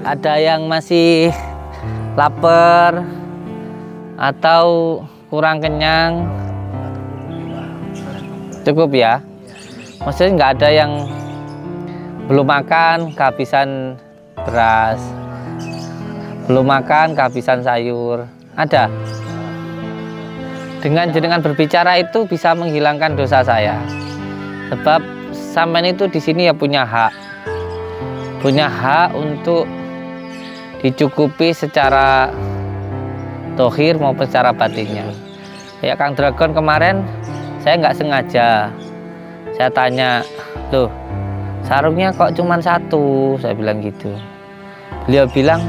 Ada yang masih lapar atau kurang kenyang? Cukup ya? Maksudnya nggak ada yang belum makan, kehabisan beras, belum makan, kehabisan sayur? Ada? Dengan jenengan berbicara itu bisa menghilangkan dosa saya. Sebab sampean itu di sini ya punya hak untuk dicukupi secara dohir maupun secara batinnya. Ya Kang Dragon kemarin saya nggak sengaja, saya tanya, loh sarungnya kok cuma satu, saya bilang gitu. Beliau bilang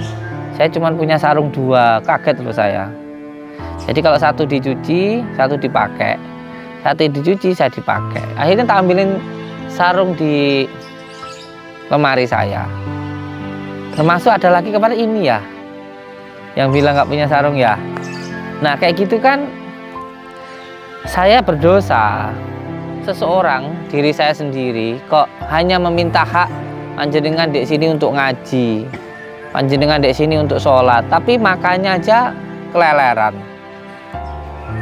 saya cuma punya sarung dua, kaget loh saya. Jadi kalau satu dicuci, satu dipakai, satu dicuci, saya dipakai. Akhirnya tak ambilin sarung di lemari saya. Termasuk ada lagi kemarin ini ya, yang bilang nggak punya sarung ya. Nah kayak gitu kan, saya berdosa. Seseorang, diri saya sendiri, kok hanya meminta hak panjenengan di sini untuk ngaji, panjenengan di sini untuk sholat, tapi makannya aja keleleran.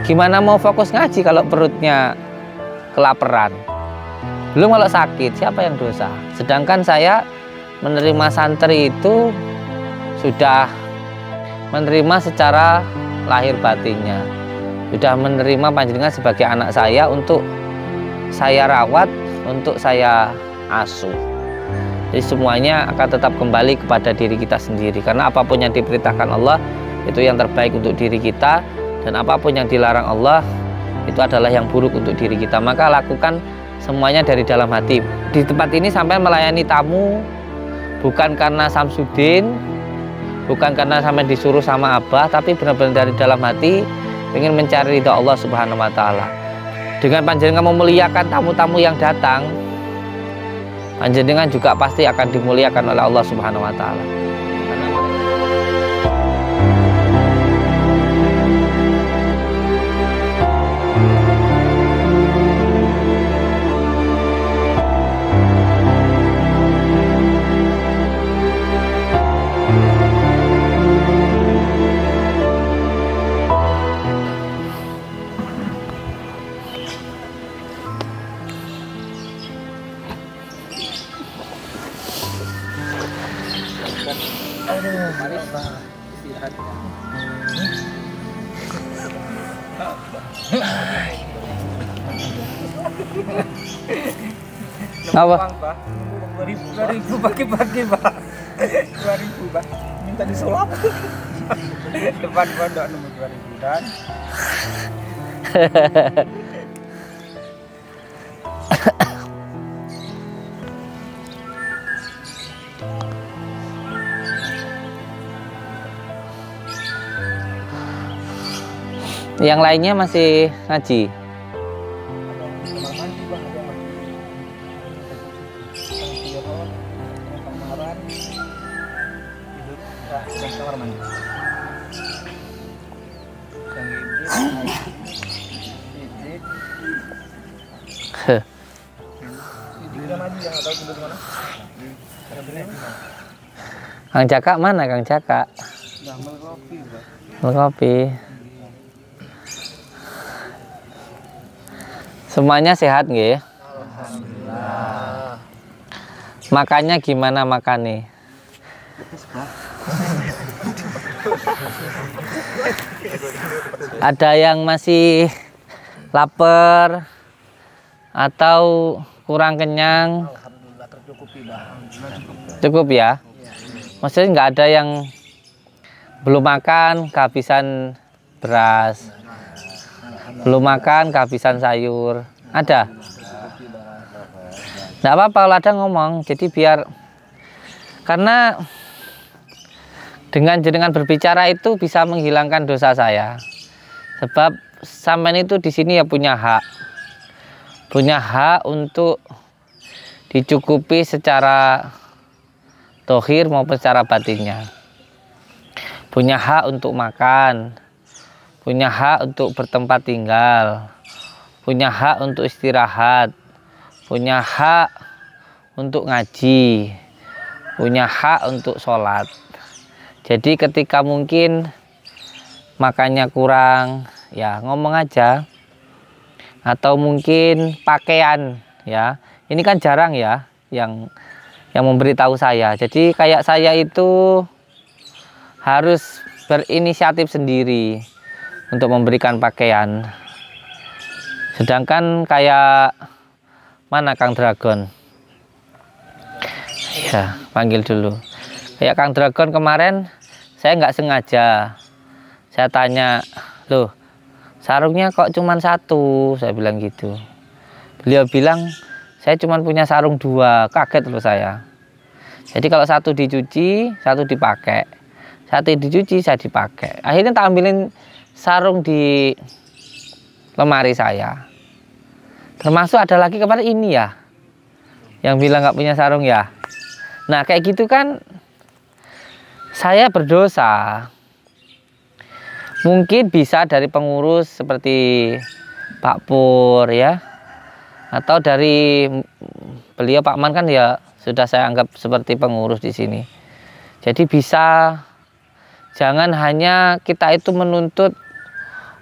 Gimana mau fokus ngaji kalau perutnya kelaparan? Belum kalau sakit, siapa yang dosa? Sedangkan saya menerima santri itu sudah menerima secara lahir batinnya, sudah menerima panjenengan sebagai anak saya untuk saya rawat, untuk saya asuh. Jadi semuanya akan tetap kembali kepada diri kita sendiri, karena apapun yang diperintahkan Allah itu yang terbaik untuk diri kita, dan apapun yang dilarang Allah itu adalah yang buruk untuk diri kita. Maka lakukan semuanya dari dalam hati. Di tempat ini sampai melayani tamu bukan karena Samsudin, bukan karena sampai disuruh sama Abah, tapi benar-benar dari dalam hati ingin mencari ridha Allah Subhanahu wa Ta'ala. Dengan panjenengan memuliakan tamu-tamu yang datang, panjenengan juga pasti akan dimuliakan oleh Allah Subhanahu wa Ta'ala. Apa? 2.000 pagi-pagi, Pak. 2.000, Pak. Minta disulap. Depan pondok nomor 2.000 dan yang lainnya masih ngaji. Kang Jaka mana Kang Jaka? Kopi. Semuanya sehat nggih? Alhamdulillah. Makannya gimana makannya? Ada yang masih lapar atau kurang kenyang? Alhamdulillah tercukupi, Pak. Cukup ya? Maksudnya nggak ada yang belum makan, kehabisan beras, belum makan, kehabisan sayur? Ada? Nggak apa-apa kalau ada ngomong, jadi biar, karena dengan jenengan berbicara itu bisa menghilangkan dosa saya. Sebab sampean itu di sini ya punya hak untuk dicukupi secara dohir maupun secara batinnya. Punya hak untuk makan, punya hak untuk bertempat tinggal, punya hak untuk istirahat, punya hak untuk ngaji, punya hak untuk sholat. Jadi ketika mungkin makannya kurang, ya ngomong aja. Atau mungkin pakaian, ya ini kan jarang ya yang memberitahu saya. Jadi kayak saya itu harus berinisiatif sendiri untuk memberikan pakaian. Sedangkan kayak mana Kang Dragon? Ya, panggil dulu. Kayak Kang Dragon kemarin saya nggak sengaja. Saya tanya, loh sarungnya kok cuman 1? Saya bilang gitu. Beliau bilang, saya cuman punya sarung 2. Kaget loh saya. Jadi kalau 1 dicuci, 1 dipakai. 1 dicuci, saya dipakai. Akhirnya tak ambilin sarung di lemari saya. Termasuk ada lagi kemarin ini ya, yang bilang nggak punya sarung ya. Nah kayak gitu kan saya berdosa. Mungkin bisa dari pengurus seperti Pak Pur ya, atau dari beliau Pak Man kan ya sudah saya anggap seperti pengurus di sini. Jadi bisa, jangan hanya kita itu menuntut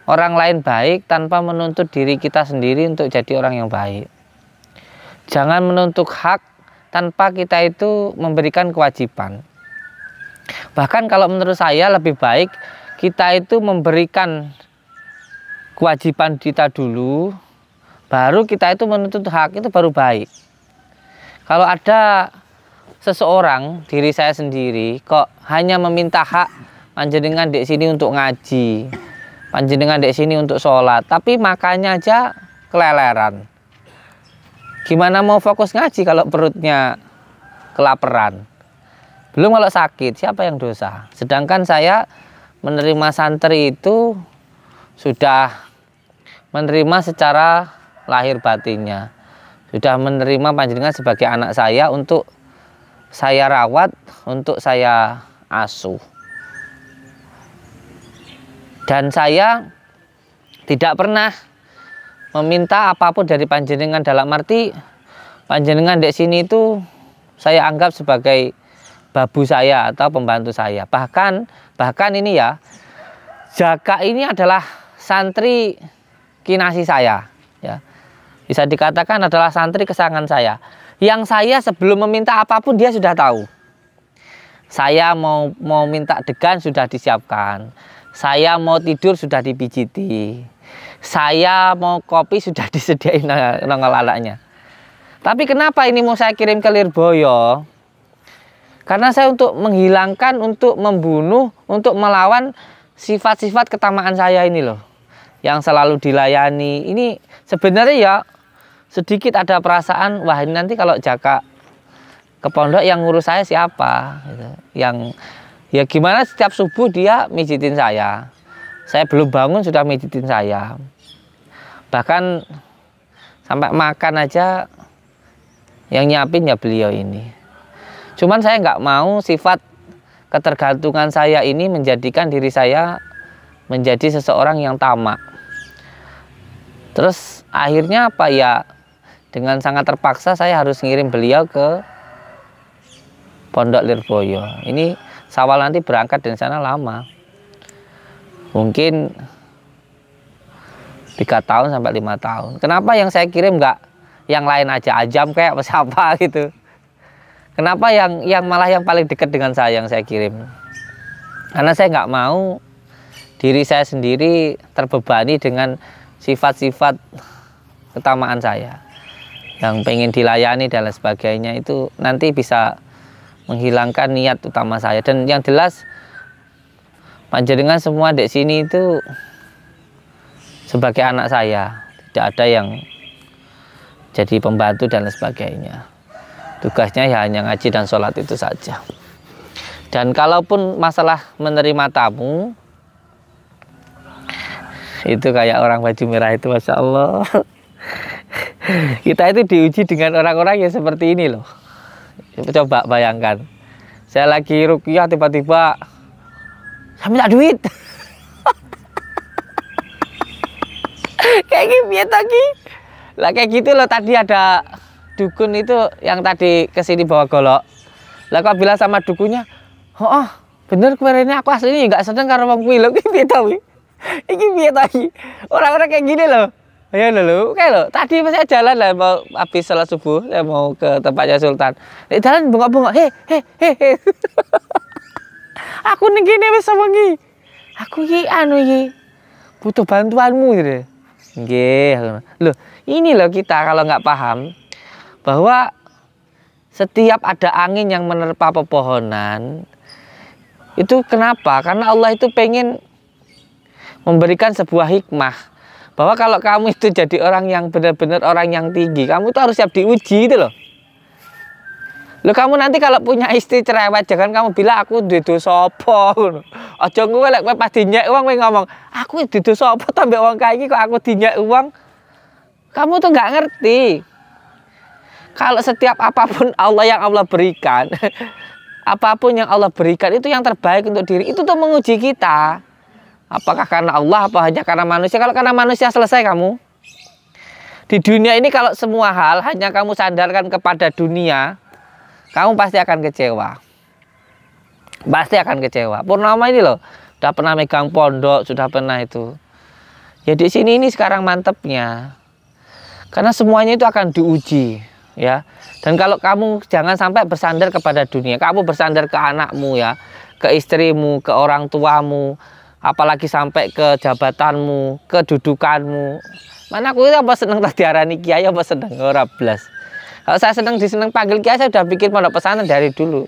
orang lain baik tanpa menuntut diri kita sendiri untuk jadi orang yang baik. Jangan menuntut hak tanpa kita itu memberikan kewajiban. Bahkan kalau menurut saya lebih baik kita itu memberikan kewajiban kita dulu, baru kita itu menuntut hak, itu baru baik. Kalau ada seseorang, diri saya sendiri, kok hanya meminta hak panjenengan di sini untuk ngaji, panjenengan di sini untuk sholat, tapi makannya aja keleleran. Gimana mau fokus ngaji kalau perutnya kelaparan? Belum kalau sakit, siapa yang dosa? Sedangkan saya menerima santri itu sudah menerima secara lahir batinnya, sudah menerima panjenengan sebagai anak saya untuk saya rawat, untuk saya asuh. Dan saya tidak pernah meminta apapun dari panjenengan, dalam arti panjenengan di sini itu saya anggap sebagai babu saya atau pembantu saya. Bahkan ini ya, Jaka ini adalah santri kinasi saya ya. Bisa dikatakan adalah santri kesayangan saya. Yang saya sebelum meminta apapun dia sudah tahu. Saya mau minta degan sudah disiapkan. Saya mau tidur sudah dipijiti. Saya mau kopi sudah disediain nongol-anaknya. Tapi kenapa ini mau saya kirim ke Lirboyo? Karena saya untuk menghilangkan, untuk membunuh, untuk melawan sifat-sifat ketamaan saya ini loh. Yang selalu dilayani. Ini sebenarnya ya sedikit ada perasaan, wah ini nanti kalau Jaka ke pondok yang ngurus saya siapa? Gitu. Yang ya gimana setiap subuh dia mijitin saya. Saya belum bangun sudah mijitin saya. Bahkan sampai makan aja yang nyiapin ya beliau ini. Cuman saya nggak mau sifat ketergantungan saya ini menjadikan diri saya menjadi seseorang yang tamak. Terus akhirnya apa ya, dengan sangat terpaksa saya harus ngirim beliau ke Pondok Lirboyo. Ini Sawal nanti berangkat dari sana lama. Mungkin 3 tahun sampai 5 tahun. Kenapa yang saya kirim nggak yang lain aja, Ajam kayak siapa gitu? Kenapa yang malah yang paling dekat dengan saya yang saya kirim? Karena saya nggak mau diri saya sendiri terbebani dengan sifat-sifat ketamaan saya. Yang pengen dilayani dan lain sebagainya itu nanti bisa menghilangkan niat utama saya. Dan yang jelas panjenengan semua di sini itu sebagai anak saya, tidak ada yang jadi pembantu dan lain sebagainya. Tugasnya ya hanya ngaji dan sholat itu saja. Dan kalaupun masalah menerima tamu, itu kayak orang baju merah itu, Masya Allah. Kita itu diuji dengan orang-orang yang seperti ini loh. Coba bayangkan, saya lagi ruqyah tiba-tiba saya minta duit. Kayak gitu lagi. Lah kayak gitu loh, tadi ada dukun itu yang tadi kesini bawa golok. Lah kok bilang sama dukunya, "Oh, bener kemarin aku aslinya nggak seneng karo wong kuwi lho." Iki piye to kuwi? Iki piye to iki? Orang-orang kayak gini loh. Ya lho, kayak lho. Tadi pas saya jalan lah mau habis salat subuh, saya mau ke tempatnya Sultan. Di jalan bengok-bengok, he. Aku ning kene wis sewengi. Aku iki anu iki butuh bantuanmu gitu. Nggih. Loh, ini loh kita kalau nggak paham bahwa setiap ada angin yang menerpa pepohonan itu kenapa? Karena Allah itu pengen memberikan sebuah hikmah bahwa kalau kamu itu jadi orang yang benar-benar orang yang tinggi, kamu tuh harus siap diuji itu loh. Loh, kamu nanti kalau punya istri cerewet, jangan kamu bilang aku duwe dosa apa ngono. Aja kowe lek pas dinyek uang kowe ngomong, aku duwe dosa apa to mbek wong kae iki kok aku dinyek uang. Kamu tuh nggak ngerti. Kalau setiap apapun yang Allah berikan, apapun yang Allah berikan itu yang terbaik untuk diri, itu tuh menguji kita. Apakah karena Allah, apa hanya karena manusia? Kalau karena manusia selesai kamu. Di dunia ini kalau semua hal hanya kamu sandarkan kepada dunia, kamu pasti akan kecewa. Pasti akan kecewa. Purnama ini loh, sudah pernah megang pondok, sudah pernah itu. Ya di sini ini sekarang mantepnya. Karena semuanya itu akan diuji, ya. Dan kalau kamu jangan sampai bersandar kepada dunia, kamu bersandar ke anakmu ya, ke istrimu, ke orang tuamu, apalagi sampai ke jabatanmu, kedudukanmu. Mana aku itu apa seneng tak diarani kiai apa seneng ora blas. Kalau saya seneng panggil kiai, saya sudah bikin pondok pesantren dari dulu.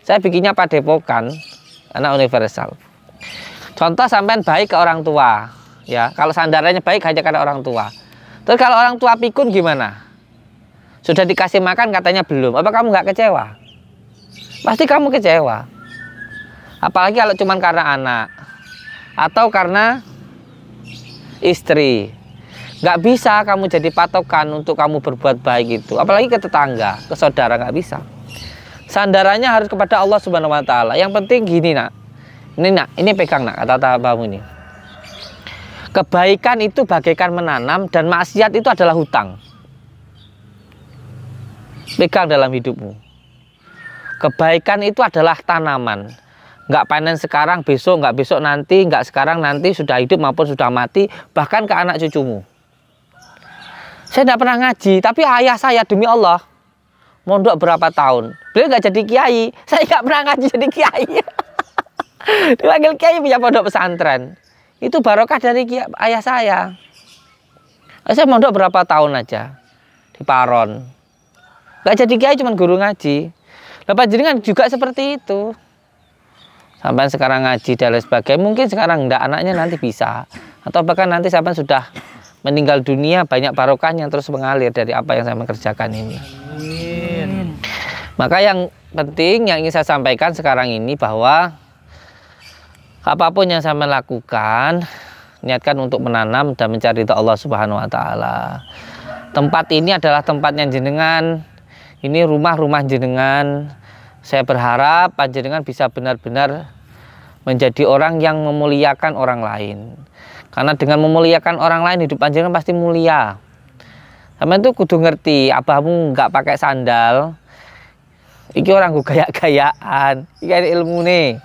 Saya bikinnya Padepokan, anak universal. Contoh sampean baik ke orang tua, ya. Kalau sandarannya baik hanya karena orang tua. Terus kalau orang tua pikun gimana? Sudah dikasih makan katanya belum. Apa kamu nggak kecewa? Pasti kamu kecewa. Apalagi kalau cuma karena anak atau karena istri. Nggak bisa kamu jadi patokan untuk kamu berbuat baik itu. Apalagi ke tetangga, ke saudara, nggak bisa. Sandarannya harus kepada Allah Subhanahu Wa Taala. Yang penting gini nak, ini pegang nak kata abahmu ini. Kebaikan itu bagaikan menanam dan maksiat itu adalah hutang. Pegang dalam hidupmu. Kebaikan itu adalah tanaman. Nggak panen sekarang, besok, nggak besok nanti, nggak sekarang nanti, sudah hidup maupun sudah mati, bahkan ke anak cucumu. Saya tidak pernah ngaji, tapi ayah saya demi Allah mondok berapa tahun, beliau nggak jadi kiai, saya nggak pernah ngaji jadi kiai. Dipanggil kiai punya pondok pesantren, itu barokah dari ayah saya. Saya mondok berapa tahun aja di Paron, nggak jadi kiai, cuma guru ngaji. Lepas jenengan juga seperti itu. Sampai sekarang ngaji dan lain sebagainya, mungkin sekarang enggak, anaknya nanti bisa, atau bahkan nanti sampai sudah meninggal dunia, banyak barokahnya terus mengalir dari apa yang saya mengerjakan ini. Amin. Maka yang penting yang ingin saya sampaikan sekarang ini bahwa apapun yang saya melakukan, niatkan untuk menanam dan mencari ridha Allah Subhanahu Wa Taala. Tempat ini adalah tempatnya jenengan, ini rumah-rumah jenengan. Saya berharap panjenengan bisa benar-benar menjadi orang yang memuliakan orang lain. Karena dengan memuliakan orang lain, hidup panjenengan pasti mulia. Sampeyan tuh kudu ngerti, abahmu nggak pakai sandal, iki orang gue gaya-gayaan, iki ada ilmu nih.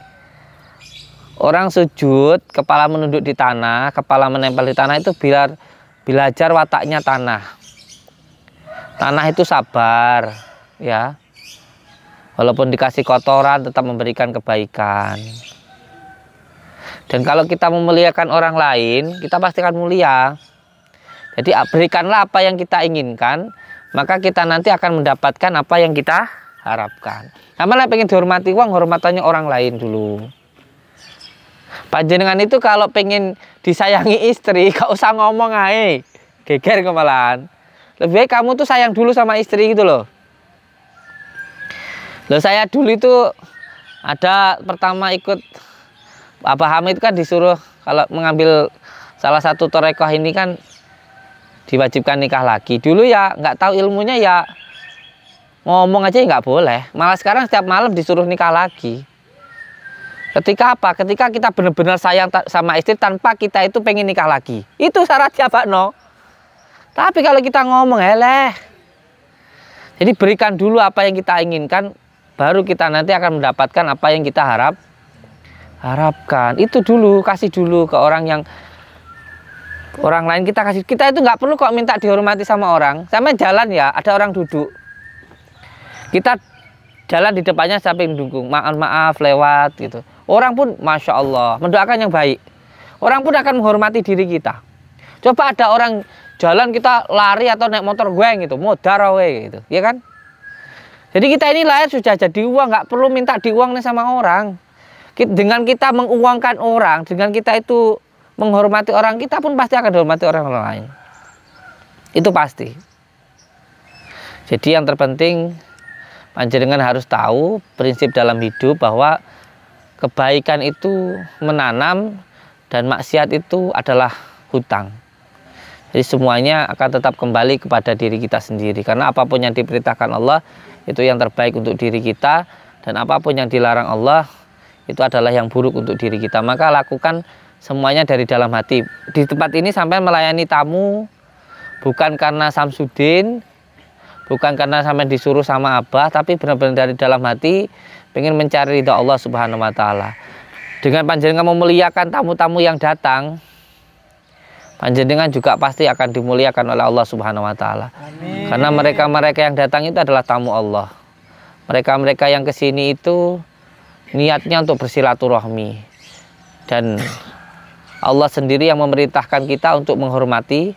Orang sujud, kepala menunduk di tanah, kepala menempel di tanah itu biar belajar wataknya tanah. Tanah itu sabar, ya. Walaupun dikasih kotoran tetap memberikan kebaikan. Dan kalau kita memuliakan orang lain, kita pasti akan mulia. Jadi berikanlah apa yang kita inginkan, maka kita nanti akan mendapatkan apa yang kita harapkan. Sama lah pengen dihormati uang, hormatannya orang lain dulu. Panjenengan itu kalau pengen disayangi istri, gak usah ngomong aja, geger kemalan. Lebih baik kamu tuh sayang dulu sama istri gitu loh. Loh, saya dulu itu ada pertama ikut Abah Hamid kan disuruh kalau mengambil salah satu torekoh ini kan diwajibkan nikah lagi. Dulu ya nggak tahu ilmunya ya ngomong aja nggak boleh. Malah sekarang setiap malam disuruh nikah lagi. Ketika apa? Ketika kita benar-benar sayang sama istri tanpa kita itu pengen nikah lagi. Itu syaratnya Pak No. Tapi kalau kita ngomong eleh. Jadi berikan dulu apa yang kita inginkan. baru kita nanti akan mendapatkan apa yang kita harapkan. Itu dulu, kasih dulu ke orang lain, kita kasih. Kita itu nggak perlu kok minta dihormati sama orang. Sama jalan ya, ada orang duduk, kita jalan di depannya sampai mendukung, maaf lewat gitu. Orang pun masya Allah mendoakan yang baik. Orang pun akan menghormati diri kita. Coba ada orang jalan kita lari atau naik motor gue gitu, modar we gitu, ya kan? Jadi kita ini lahir sudah jadi uang, nggak perlu minta diuang nih sama orang. Dengan kita menguangkan orang, dengan kita itu menghormati orang, kita pun pasti akan dihormati orang lain. Itu pasti. Jadi yang terpenting panjenengan harus tahu prinsip dalam hidup bahwa kebaikan itu menanam dan maksiat itu adalah hutang. Jadi semuanya akan tetap kembali kepada diri kita sendiri. Karena apapun yang diperintahkan Allah itu yang terbaik untuk diri kita, dan apapun yang dilarang Allah itu adalah yang buruk untuk diri kita. Maka lakukan semuanya dari dalam hati. Di tempat ini sampai melayani tamu bukan karena Samsudin, bukan karena sampai disuruh sama Abah, tapi benar-benar dari dalam hati pengen mencari ridha Allah Subhanahu wa taala. Dengan panjenengan memuliakan tamu-tamu yang datang, panjenengan juga pasti akan dimuliakan oleh Allah Subhanahu wa taala. Karena mereka-mereka yang datang itu adalah tamu Allah. Mereka-mereka yang kesini itu niatnya untuk bersilaturahmi. Dan Allah sendiri yang memerintahkan kita untuk menghormati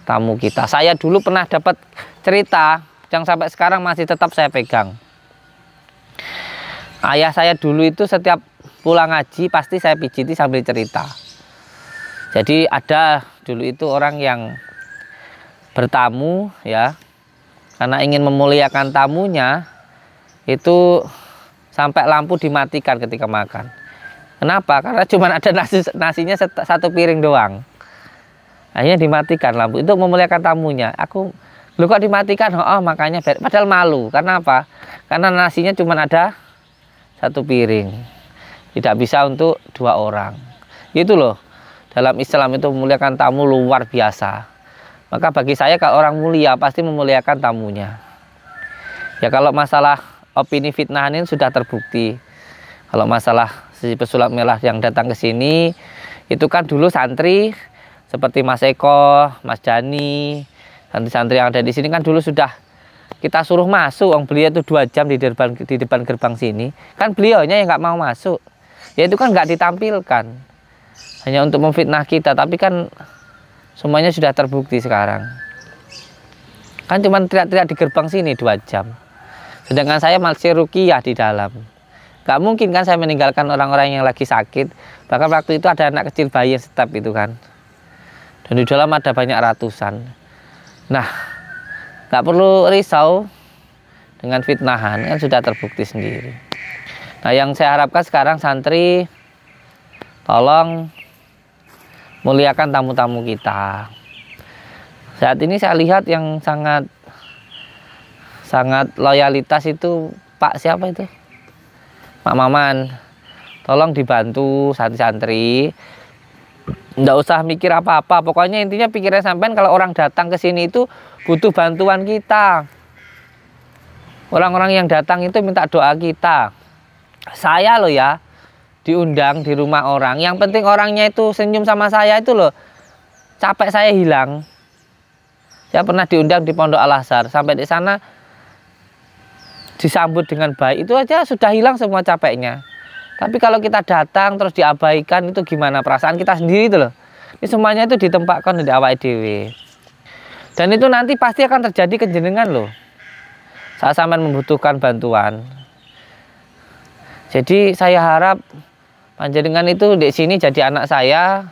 tamu kita. Saya dulu pernah dapat cerita yang sampai sekarang masih tetap saya pegang. Ayah saya dulu itu setiap pulang ngaji pasti saya pijiti sambil cerita. Jadi ada dulu itu orang yang bertamu ya, karena ingin memuliakan tamunya itu sampai lampu dimatikan ketika makan. Kenapa? Karena cuma ada nasinya satu piring doang. Akhirnya dimatikan lampu itu memuliakan tamunya. Lu kok dimatikan? Oh makanya padahal malu. Karena apa? Karena nasinya cuma ada satu piring. Tidak bisa untuk 2 orang. Itu loh. Dalam Islam itu memuliakan tamu luar biasa. Maka bagi saya kalau orang mulia pasti memuliakan tamunya. Ya kalau masalah opini fitnahan ini sudah terbukti. Kalau masalah si pesulap merah yang datang ke sini itu kan dulu santri seperti Mas Eko, Mas Jani, santri-santri yang ada di sini kan dulu sudah kita suruh masuk. Beliau itu 2 jam di depan gerbang sini. Kan beliaunya yang nggak mau masuk. Ya itu kan nggak ditampilkan. Hanya untuk memfitnah kita, tapi kan semuanya sudah terbukti sekarang. Kan cuma teriak-teriak di gerbang sini 2 jam. Sedangkan saya masih ruqyah di dalam. Gak mungkin kan saya meninggalkan orang-orang yang lagi sakit. Bahkan waktu itu ada anak kecil bayi yang step itu kan. Dan di dalam ada banyak ratusan. Nah, gak perlu risau dengan fitnahan, kan sudah terbukti sendiri. Nah, yang saya harapkan sekarang santri tolong muliakan tamu-tamu kita. Saat ini saya lihat yang sangat loyalitas itu Pak siapa itu? Pak Maman. Tolong dibantu santri-santri. Nggak usah mikir apa-apa. Pokoknya intinya pikirnya sampean kalau orang datang ke sini itu butuh bantuan kita. Orang-orang yang datang itu minta doa kita. Saya loh ya diundang di rumah orang. Yang penting orangnya itu senyum sama saya itu loh. Capek saya hilang. Saya pernah diundang di Pondok Al-Azhar. Sampai di sana disambut dengan baik. Itu aja sudah hilang semua capeknya. Tapi kalau kita datang terus diabaikan itu gimana perasaan kita sendiri itu loh. Ini semuanya itu ditempatkan di awake dhewe. Dan itu nanti pasti akan terjadi kejenengan loh. Saat sampean membutuhkan bantuan. Jadi saya harap panjenengan itu di sini jadi anak saya.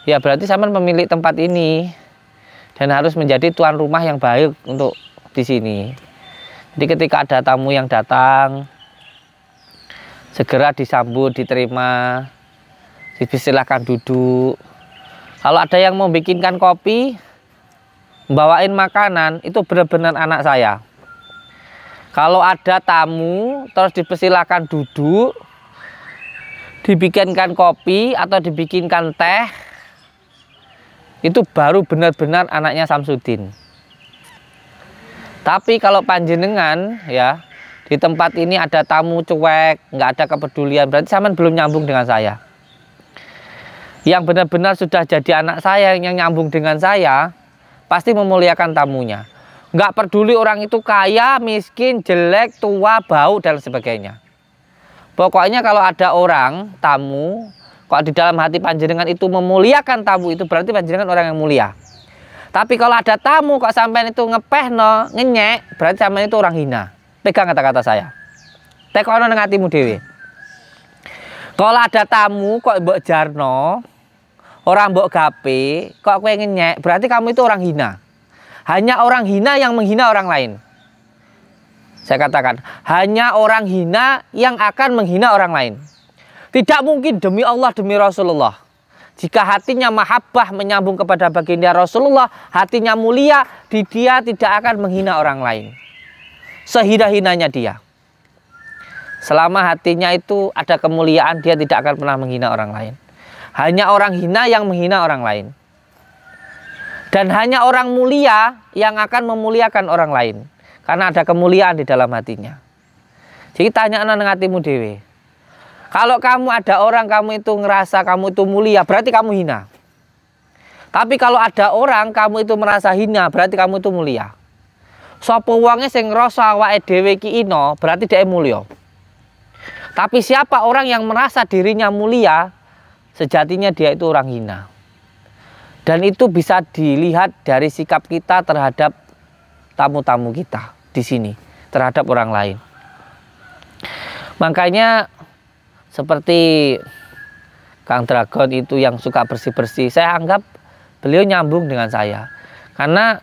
Ya berarti sampean pemilik tempat ini dan harus menjadi tuan rumah yang baik untuk di sini. Jadi ketika ada tamu yang datang, segera disambut, diterima, silakan duduk. Kalau ada yang mau bikinkan kopi, bawain makanan, itu benar-benar anak saya. Kalau ada tamu, terus dipersilakan duduk, dibikinkan kopi atau dibikinkan teh, itu baru benar-benar anaknya Samsudin. Tapi kalau panjenengan ya di tempat ini ada tamu cuek, nggak ada kepedulian, berarti sampean belum nyambung dengan saya. Yang benar-benar sudah jadi anak saya, yang nyambung dengan saya, pasti memuliakan tamunya. Nggak peduli orang itu kaya, miskin, jelek, tua, bau, dan sebagainya. Pokoknya kalau ada orang, tamu, kok di dalam hati panjenengan itu memuliakan tamu itu, berarti panjenengan orang yang mulia. Tapi kalau ada tamu kok sampean itu ngepehno, ngenyek, berarti sampean itu orang hina. Pegang kata-kata saya. Tekono nang atimu dhewe. Kalau ada tamu kok mbok jarno, orang mbok gape, kok kowe ngenyek, berarti kamu itu orang hina. Hanya orang hina yang menghina orang lain. Saya katakan, hanya orang hina yang akan menghina orang lain. Tidak mungkin demi Allah, demi Rasulullah. Jika hatinya mahabbah menyambung kepada baginda Rasulullah, hatinya mulia, dia tidak akan menghina orang lain. Sehina-hinanya dia. Selama hatinya itu ada kemuliaan, dia tidak akan pernah menghina orang lain. Hanya orang hina yang menghina orang lain. Dan hanya orang mulia yang akan memuliakan orang lain. Karena ada kemuliaan di dalam hatinya. Jadi tanya nang hatimu dewe. Kalau kamu ada orang kamu itu ngerasa kamu itu mulia, berarti kamu hina. Tapi kalau ada orang kamu itu merasa hina, berarti kamu itu mulia. Sapa wonge sing ngrasa awake dhewe iki ino, berarti dia mulia. Tapi siapa orang yang merasa dirinya mulia, sejatinya dia itu orang hina. Dan itu bisa dilihat dari sikap kita terhadap tamu-tamu kita di sini, terhadap orang lain. Makanya seperti Kang Dragon itu yang suka bersih-bersih, saya anggap beliau nyambung dengan saya. Karena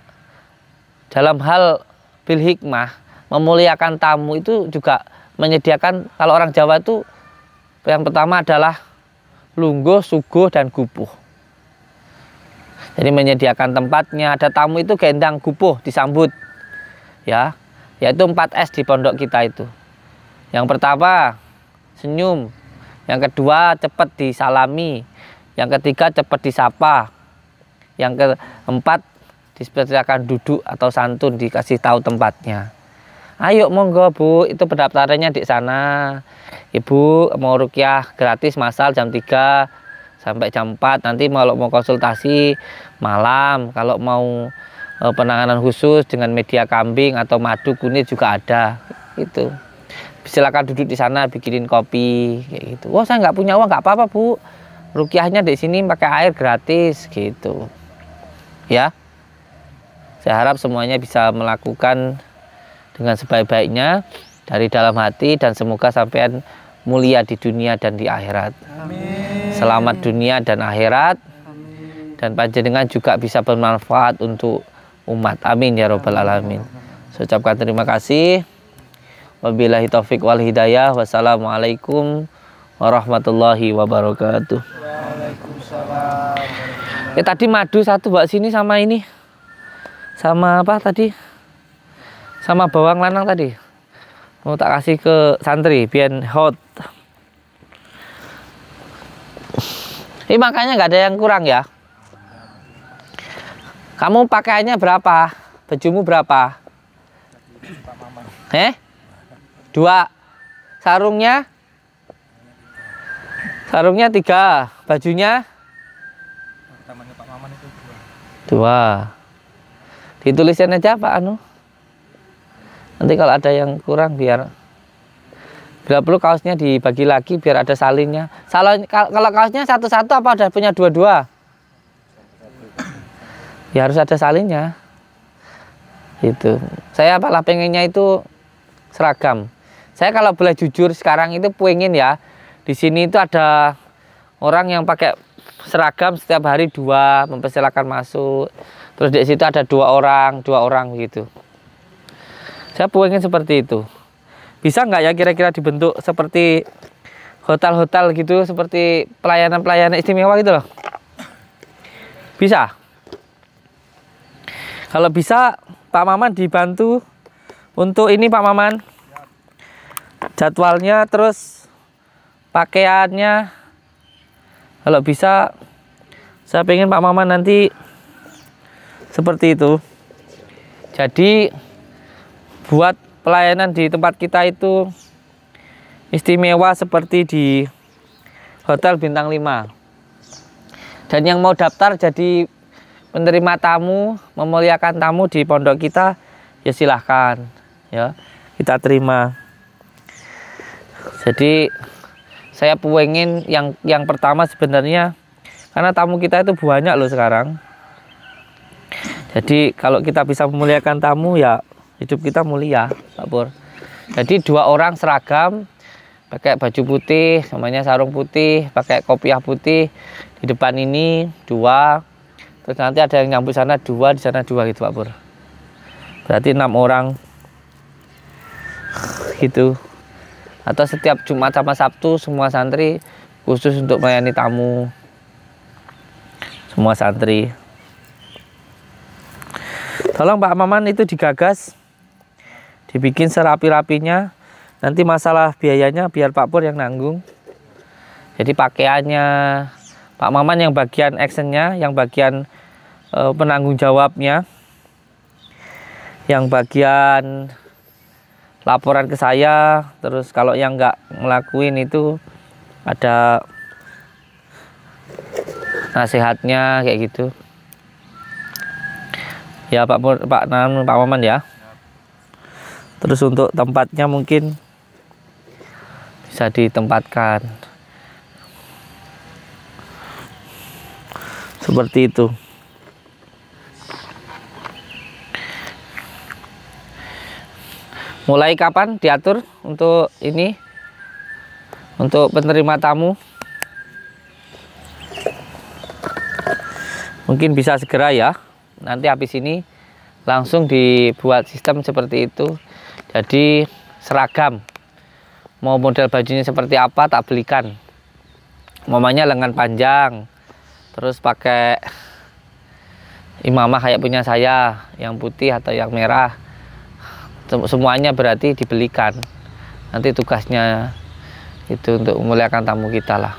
dalam hal bil hikmah, memuliakan tamu itu juga menyediakan, kalau orang Jawa itu yang pertama adalah lungguh, suguh, dan gupuh. Jadi menyediakan tempatnya, ada tamu itu gendang gupuh disambut. Ya, yaitu 4S di pondok kita itu. Yang pertama senyum, yang kedua cepat disalami, yang ketiga cepat disapa, yang keempat disediakan duduk atau santun, dikasih tahu tempatnya. Ayo monggo Bu, itu pendaftarannya di sana. Ibu mau rukyah gratis masal jam 3 sampai jam 4. Nanti kalau mau konsultasi malam, kalau mau penanganan khusus dengan media kambing atau madu kunyit juga ada. Itu silakan duduk di sana, bikinin kopi kayak gitu. Wah, saya nggak punya uang, nggak apa-apa Bu, rukyahnya di sini pakai air gratis gitu ya. Saya harap semuanya bisa melakukan dengan sebaik-baiknya dari dalam hati, dan semoga sampean mulia di dunia dan di akhirat. Amin. Selamat dunia dan akhirat. Amin. Dan panjenengan juga bisa bermanfaat untuk umat. Amin ya robbal alamin. Saya ucapkan terima kasih. Wabillahi taufik wal hidayah. Wassalamualaikum warahmatullahi wabarakatuh. Waalaikumsalam. Tadi madu satu bawa sini sama ini. Sama apa tadi? Sama bawang lanang tadi. Mau tak kasih ke santri biar hot. Ini makanya nggak ada yang kurang ya. Kamu pakaiannya berapa? Bajumu berapa? 2. Sarungnya? Sarungnya 3. Bajunya? 2. Ditulisin aja Pak Anu. Nanti kalau ada yang kurang bila perlu kaosnya dibagi lagi biar ada salinnya. Kalau kaosnya satu-satu apa udah punya 2-2? Ya harus ada salinnya. Itu. Saya malah pengennya itu seragam. Saya kalau boleh jujur sekarang itu pengen ya. Di sini itu ada orang yang pakai seragam setiap hari 2, mempersilakan masuk. Terus di situ ada 2 orang begitu. Saya pengen seperti itu. Bisa nggak ya kira-kira dibentuk seperti hotel-hotel gitu, seperti pelayanan-pelayanan istimewa gitu loh? Bisa? Kalau bisa, Pak Maman dibantu untuk ini Pak Maman. Jadwalnya, terus pakaiannya. Kalau bisa, saya pengen Pak Maman nanti seperti itu. Jadi buat pelayanan di tempat kita itu istimewa seperti di hotel bintang 5. Dan yang mau daftar jadi penerima tamu, memuliakan tamu di pondok kita, ya silahkan, ya kita terima. Jadi saya pengen yang pertama sebenarnya, karena tamu kita itu banyak loh sekarang. Jadi kalau kita bisa memuliakan tamu, ya hidup kita mulia, Pak Pur. Jadi 2 orang seragam, pakai baju putih, namanya sarung putih, pakai kopiah putih, di depan ini 2, terus nanti ada yang nyambut sana 2, di sana 2 gitu Pak Pur. Berarti 6 orang gitu. Atau setiap Jumat sama Sabtu semua santri khusus untuk melayani tamu, semua santri. Tolong Pak Maman itu digagas, dibikin serapi-rapinya. Nanti masalah biayanya biar Pak Pur yang nanggung. Jadi pakaiannya Pak Maman yang bagian actionnya, yang bagian penanggung jawabnya, yang bagian laporan ke saya. Terus kalau yang nggak ngelakuin itu ada nasihatnya kayak gitu. Ya Pak Maman ya. Terus untuk tempatnya mungkin bisa ditempatkan seperti itu. Mulai kapan diatur untuk ini, untuk penerima tamu? Mungkin bisa segera ya. Nanti habis ini langsung dibuat sistem seperti itu. Jadi seragam, mau model bajunya seperti apa tak belikan. Mamanya lengan panjang, terus pakai imamah kayak punya saya, yang putih atau yang merah. Semuanya berarti dibelikan. Nanti tugasnya itu untuk memuliakan tamu kita lah.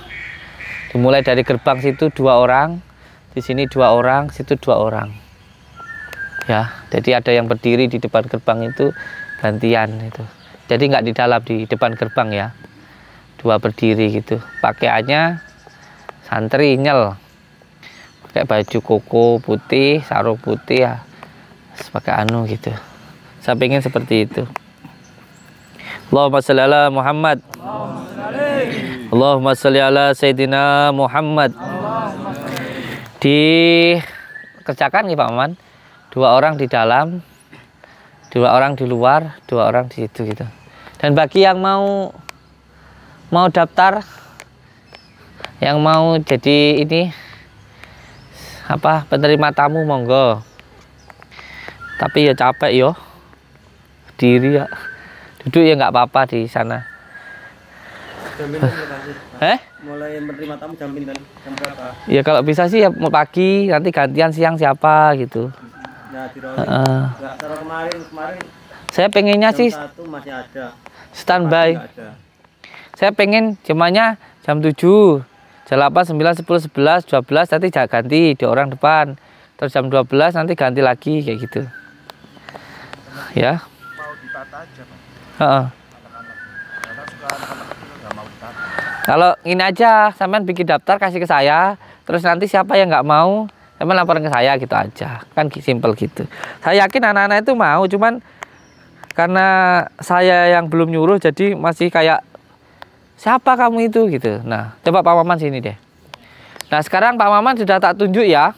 Dimulai dari gerbang situ 2 orang, di sini 2 orang, situ 2 orang. Ya, jadi ada yang berdiri di depan gerbang itu gantian itu. Jadi nggak di dalam, di depan gerbang ya. 2 berdiri gitu. Pakaiannya santri nyel. Pakai baju koko putih, sarung putih ya. Pakai anu gitu. Saya pengen seperti itu. Allahumma sholli ala Muhammad. Allahumma sholli ala Sayyidina Muhammad. Dikerjakan nih Pak Maman. 2 orang di dalam, 2 orang di luar, 2 orang di situ gitu. Dan bagi yang mau daftar, yang mau jadi ini apa penerima tamu monggo. Tapi ya capek yo. Diri ya. Duduk ya nggak apa-apa di sana. Mulai menerima tamu jam berapa? Ya kalau bisa sih ya pagi, nanti gantian siang siapa gitu. Ya, kemarin saya pengennya sih masih ada standby. Saya pengen jemanya jam 7, jam 8, 9, 10, 11, 12 nanti ganti di orang depan. Terus jam 12 nanti ganti lagi kayak gitu. Ya. mau ditata aja Pak. Anak-anak. Karena suka anak-anak kecil nggak mau ditata. Kalau ini aja, sampean bikin daftar kasih ke saya, terus nanti siapa yang nggak mau, sampean laporan ke saya gitu aja, kan simple gitu. Saya yakin anak-anak itu mau, cuman karena saya yang belum nyuruh, jadi masih kayak siapa kamu itu gitu. Nah, coba Pak Maman sini deh. Nah sekarang Pak Maman sudah tak tunjuk ya.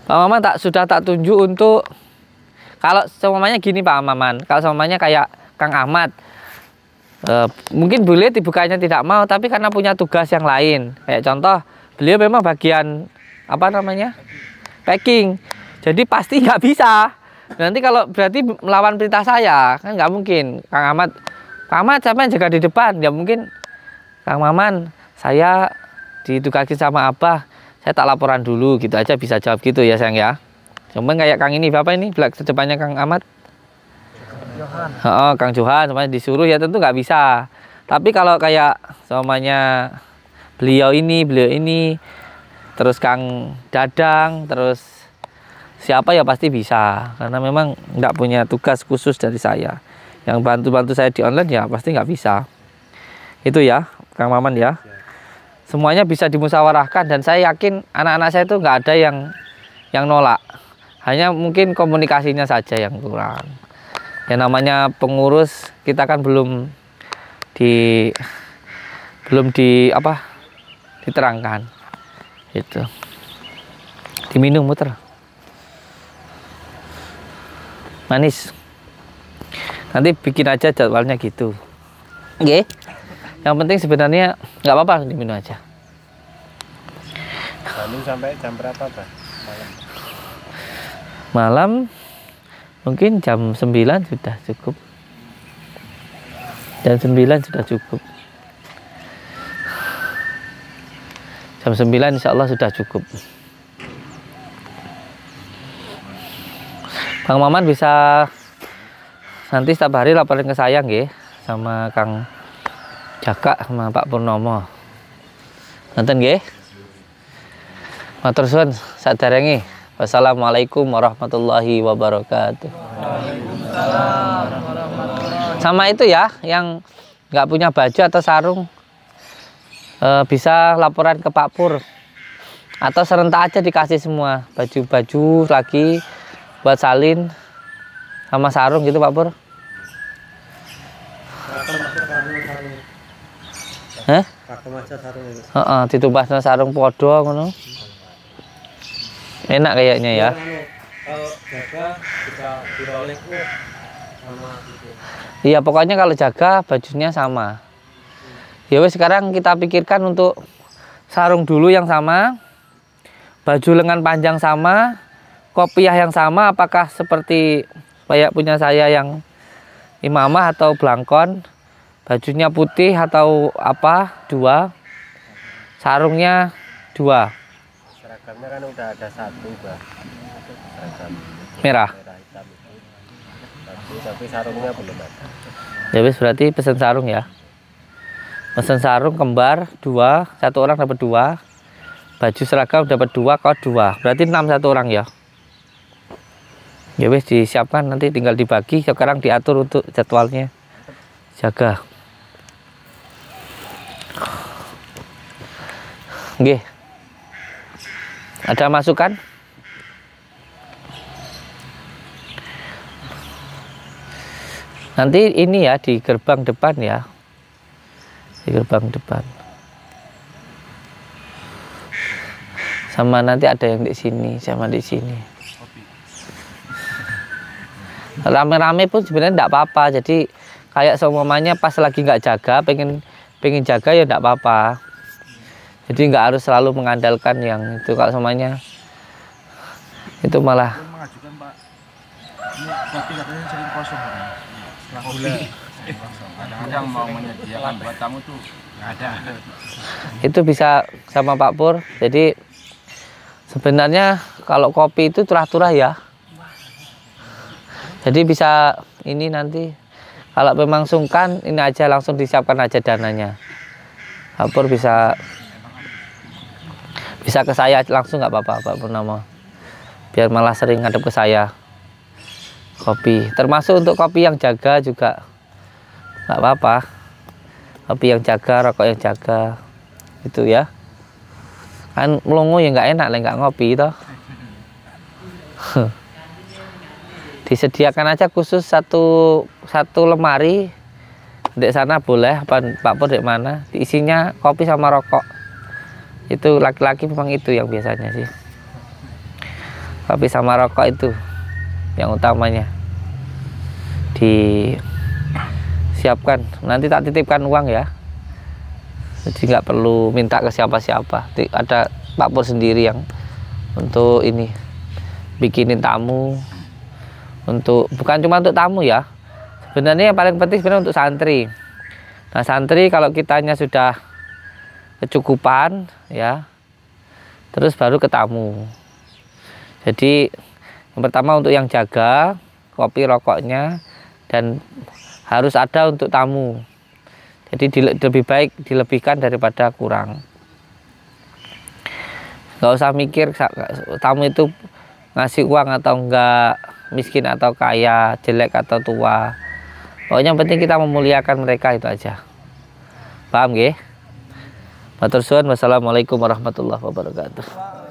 Pak Maman sudah tak tunjuk untuk kalau semuanya gini Pak Maman, kalau semuanya kayak Kang Ahmad, mungkin boleh dibukanya tidak mau, tapi karena punya tugas yang lain. Kayak contoh, beliau memang bagian apa namanya packing, jadi pasti nggak bisa. Nanti kalau berarti melawan perintah saya, kan nggak mungkin. Kang Ahmad siapa yang jaga di depan? Ya mungkin Kang Maman, saya ditugasi sama Abah, saya tak laporan dulu gitu aja, bisa jawab gitu ya sayang ya. Cuman kayak Kang ini, Bapak ini belak sedepannya Kang Ahmad. Oh, Kang Johan semuanya disuruh ya tentu nggak bisa. Tapi kalau kayak semuanya beliau ini, terus Kang Dadang, terus siapa ya pasti bisa, karena memang nggak punya tugas khusus dari saya. Yang bantu-bantu saya di online ya pasti nggak bisa. Itu ya Kang Maman ya, semuanya bisa dimusyawarahkan, dan saya yakin anak-anak saya itu nggak ada yang nolak, hanya mungkin komunikasinya saja yang kurang. Ya namanya pengurus, kita kan belum diterangkan itu. Diminum muter manis, nanti bikin aja jadwalnya gitu. Oke, yang penting sebenarnya nggak apa-apa diminum aja. Lalu sampai jam berapa, Pak? Malam mungkin jam 9 sudah cukup. Jam 9 sudah cukup. Jam 9 insya Allah sudah cukup. Kang Maman bisa nanti setiap hari laporin ke saya nggih, sama Kang Jaka sama Pak Purnomo. Nonton nggih. Matur suwun sadarengi. Wassalamualaikum warahmatullahi wabarakatuh. Sama itu ya, yang nggak punya baju atau sarung bisa laporan ke Pak Pur, atau serentak aja dikasih semua baju-baju lagi buat salin sama sarung gitu Pak Pur. Hah? Ditumbasno sarung podo ngono. Enak kayaknya ya. Kalau jaga bisa diroleh sama itu. Iya, pokoknya kalau jaga bajunya sama. Ya wes, sekarang kita pikirkan untuk sarung dulu yang sama, baju lengan panjang sama, kopiah yang sama. Apakah seperti kayak punya saya yang imamah atau belangkon, bajunya putih atau apa, 2, sarungnya 2. Seragamnya kan udah ada 1, Pak. Seragam Merah. hitam itu. Tapi sarungnya belum ada. Ya wes, berarti pesen sarung ya. Pesen sarung kembar 2, 1 orang dapat 2. Baju seragam dapat 2, kaos 2. Berarti 6 1 orang ya. Ya wes, disiapkan, nanti tinggal dibagi. Sekarang diatur untuk jadwalnya. Jaga. Nggih. Ada masukan? Nanti ini ya di gerbang depan ya. Di gerbang depan. Sama nanti ada yang di sini, sama di sini. Rame-rame pun sebenarnya enggak apa-apa. Jadi kayak semuanya pas lagi nggak jaga, pengen jaga ya enggak apa-apa. Jadi nggak harus selalu mengandalkan yang itu. Kalau semuanya itu malah Mengajukan, Pak. Ini kopi katanya sering kosong, Pak. Kadang-kadang mau menyediakan buat tamu tuh nggak ada. itu bisa sama Pak Pur. Jadi sebenarnya kalau kopi itu turah-turah ya. Jadi bisa ini nanti kalau memang sungkan, ini aja langsung disiapkan aja dananya. Pak Pur bisa ke saya langsung, nggak apa-apa Pak Purnomo. Biar malah sering ngadep ke saya. Kopi, termasuk untuk kopi yang jaga juga nggak apa-apa. Kopi yang jaga, rokok yang jaga, itu ya. Kan melongo ya nggak enak lah, nggak ngopi toh. Disediakan aja khusus satu lemari. Di sana boleh, Pak Pur di mana? Isinya kopi sama rokok. Itu laki-laki memang itu yang biasanya sih. Kopi sama rokok itu yang utamanya disiapkan. Nanti tak titipkan uang ya, jadi nggak perlu minta ke siapa-siapa. Ada Pak Pur sendiri yang untuk ini bikinin tamu, untuk bukan cuma untuk tamu ya, sebenarnya yang paling penting sebenarnya untuk santri. Nah santri kalau kitanya sudah kecukupan ya, terus baru ke tamu. Jadi yang pertama untuk yang jaga kopi rokoknya, dan harus ada untuk tamu. Jadi lebih baik dilebihkan daripada kurang. Nggak usah mikir tamu itu ngasih uang atau enggak, miskin atau kaya, jelek atau tua. Pokoknya yang penting kita memuliakan mereka, itu aja. Paham nggih? Matur suwun. Wassalamualaikum warahmatullahi wabarakatuh.